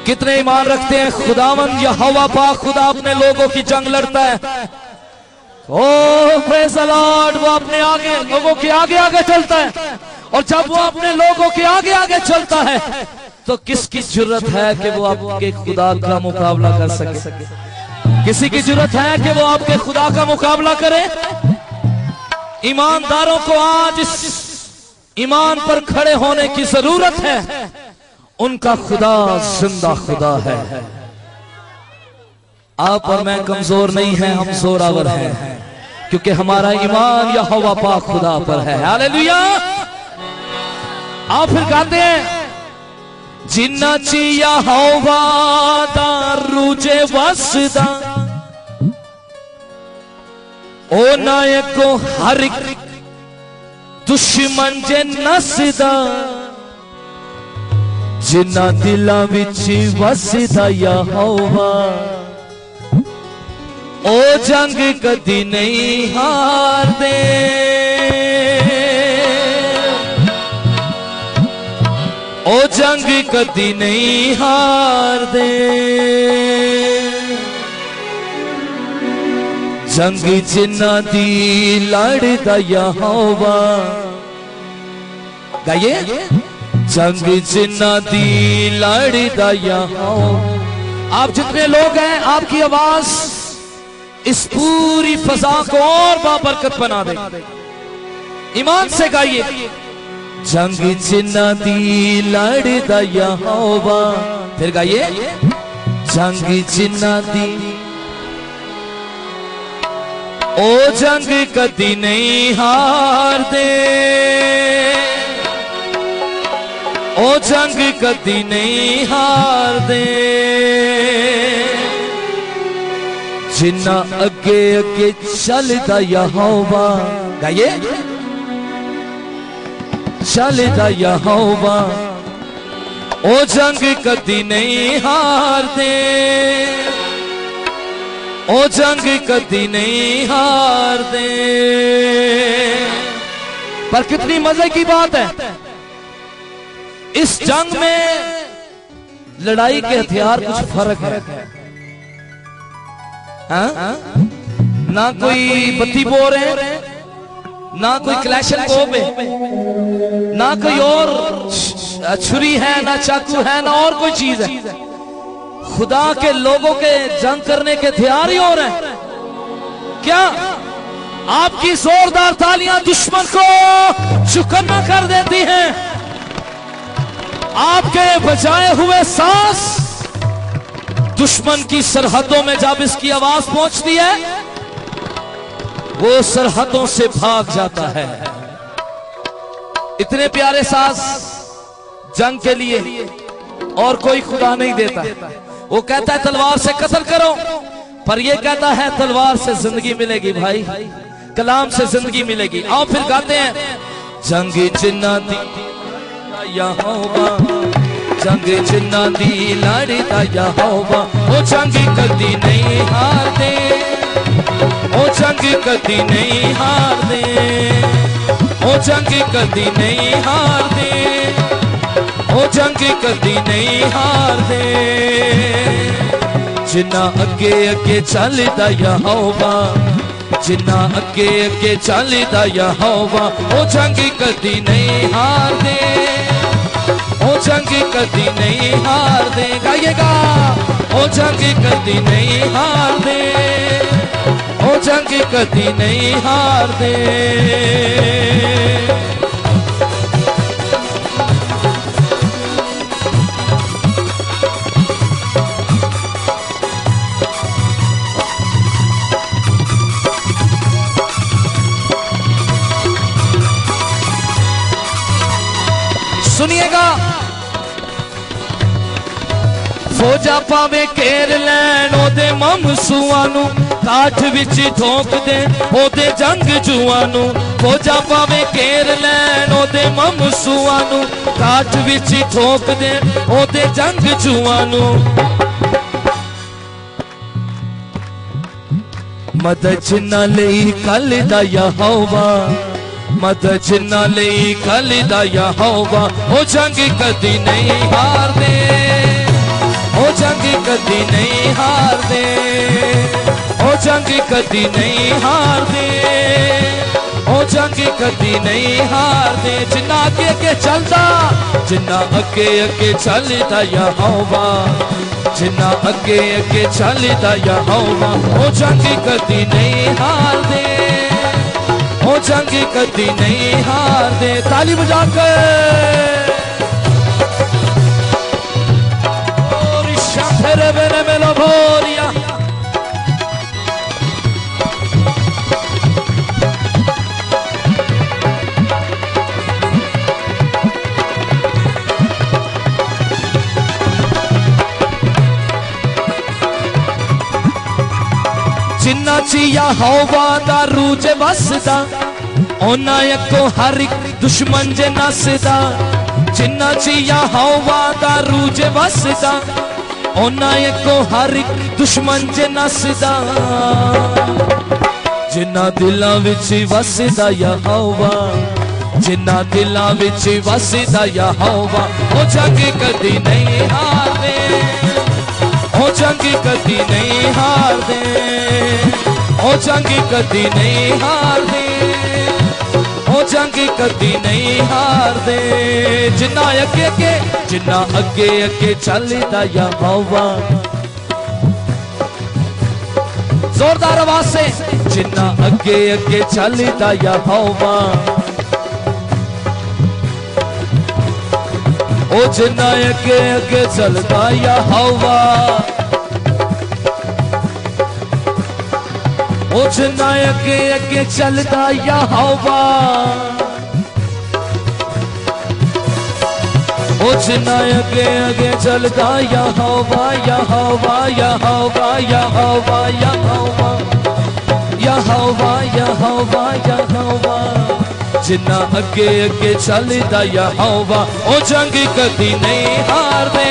कितने ईमान रखते हैं खुदावंद यहोवा पाक खुदा अपने लोगों की जंग लड़ता है। ओ प्रेज़ द लॉर्ड, वो अपने आगे लोगों के आगे आगे चलता है, और जब वो अपने लोगों के आगे आगे चलता है तो किसकी जुर्रत है कि वो आपके खुदा का मुकाबला कर सके? किसी की जुर्रत है कि वो आपके खुदा का मुकाबला करे? ईमानदारों को आज इस ईमान पर खड़े होने की जरूरत है। उनका खुदा जिंदा खुदा है। आप और मैं कमजोर नहीं हैं, हम जोरावर हैं, क्योंकि हमारा ईमान यहोवा पाक खुदा पर है। हालेलुया। आप फिर गाते हैं, जिन्ना ची यहोवा दा रूजे वसदा, ओ नायक को हर दुश्मन जे नसदा, जिन्ना दिला विच वसदा यहोवा, ओ जंग कदी नहीं हार दे, ओ जंग कदी नहीं हार दे, जंग जिन्ना दी लड़दा यहोवा। गाइए, जंग जिन्ना दी लड़दा यहोवा। आप जितने लोग हैं, आपकी आवाज इस पूरी फजा को और बाबरकत बना दे। ईमान से गाइए, जंग जिन्ना दी लड़दा यहोवा। फिर गाइए, जंग जिन्ना दी, ओ जंग कदी नहीं हार दे, ओ जंग कदी नहीं हार दे, जिन्ना अगे अगे चलदा यहोवा। गाइए, चलदा यहोवा, ओ जंग कदी नहीं हार दे, ओ जंग कदी नहीं हार दे। पर कितनी मजे की बात है, इस जंग में लड़ाई के हथियार कुछ फर्क है। ना कोई बत्ती बोर है, ना कोई क्लैशनकोव है, ना कोई और छुरी है, ना चाकू है, ना और कोई चीज है। खुदा के लोगों के जंग करने के हथियार ही और हैं। क्या आपकी जोरदार तालियां दुश्मन को चुकन्ना कर देती हैं? आपके बचाए हुए सांस दुश्मन की सरहदों में जब इसकी आवाज पहुंचती है, वो सरहदों से भाग जाता है। इतने प्यारे सांस जंग के लिए और कोई खुदा नहीं देता। वो कहता है तलवार से कत्ल करो, पर ये कहता है तलवार से जिंदगी मिलेगी भाई, कलाम से जिंदगी मिलेगी। आओ फिर गाते हैं, जंग जिन्ना दी यहोवा, जंग जिन्ना दी लड़दा यहोवा, ओ जंग कदी नहीं हार दे, ओ जंग कदी नहीं हार दे, ओ जंग कदी नहीं हार दे, ओ जंग कदी नहीं हार दे, जिन्ना अगे अगे चलदा यहोवा, जिन्ना अगे अगे चलदा यहोवा, ओ जंग कदी नहीं हार दे, ओ जंग कदी नहीं हार दे। गाइएगा, ओ जंग कदी नहीं हार दे, ओ जंग कदी नहीं हार दे। सुनिएगा, फौजा पावे घेर लैन ओदे ममसूआं नू, काठ विच ठोक दे ओदे जंग जुआं नू। फौजा पावे घेर लैन ओदे ममसूआं नू, काठ विच ठोक दे ओदे जंग जुआं नू। मदद जिन्ना लई कल दा यहोवा, मदद जिन्ना लई कल दा यहोवा, ओ जंग कदी नहीं हार दे, ओ जंग कदी नहीं हार दे, ओ जंग कदी नहीं हार दे। जिन्ना अगे अगे चलदा, जिन्ना अगे अगे चलदा यहोवा, जिन्ना अगे अगे चलदा यहोवा, ओ जंग कदी नहीं हार दे, ओ जंग कदी नहीं हार दे। ताली बजा कर मेरे मेलो भोरिया। जिन्ना चिया हवा दा रूज बसदा, ओना को हर एक दुश्मन जे नसदा। जिन्ना चिया हवा दा रूज बसदा, ओना को हर एक दुश्मन च नसदा। जिन्ना दिलां विच वसदा यहोवा, जिन्ना दिलां विच वसदा यहोवा, ओ जंग कदी नहीं हार दे, ओ जंग कदी नहीं हार दे, ओ जंग कदी नहीं हार दे, ओ जंग कदी नहीं हार दे। जिन्ना अगे अगे, जिन्ना अगे अगे चलदा यहोवा, जोरदार आवाज से, जिन्ना अगे अगे चलदा यहोवा, ओ जिन्ना अगे अगे चलदा यहोवा, ओ जिन्ना अगे अगे चलदा यहोवा, ओ जिन्ना अगे अगे चलदा यहोवा, यहोवा यहोवा यहोवा यहोवा यहोवा यहोवा यहोवा। जिन्ना अगे अगे चलदा यहोवा, ओ जंग कदी नहीं हार दे,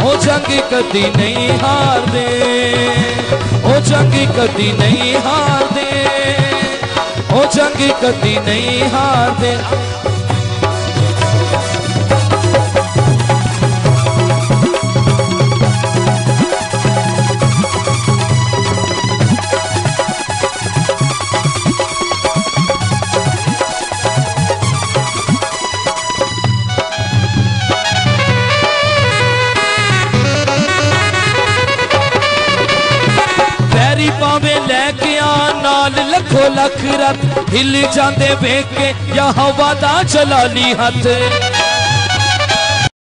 ओ जंग कदी नहीं हार दे, ओ जंग कदी नहीं हार दे, ओ जंग कदी नहीं हार दे। पावे लैके आ नाल लखो लख रथ, हिल जाते वेख के यहोवा दा जलाली हथ।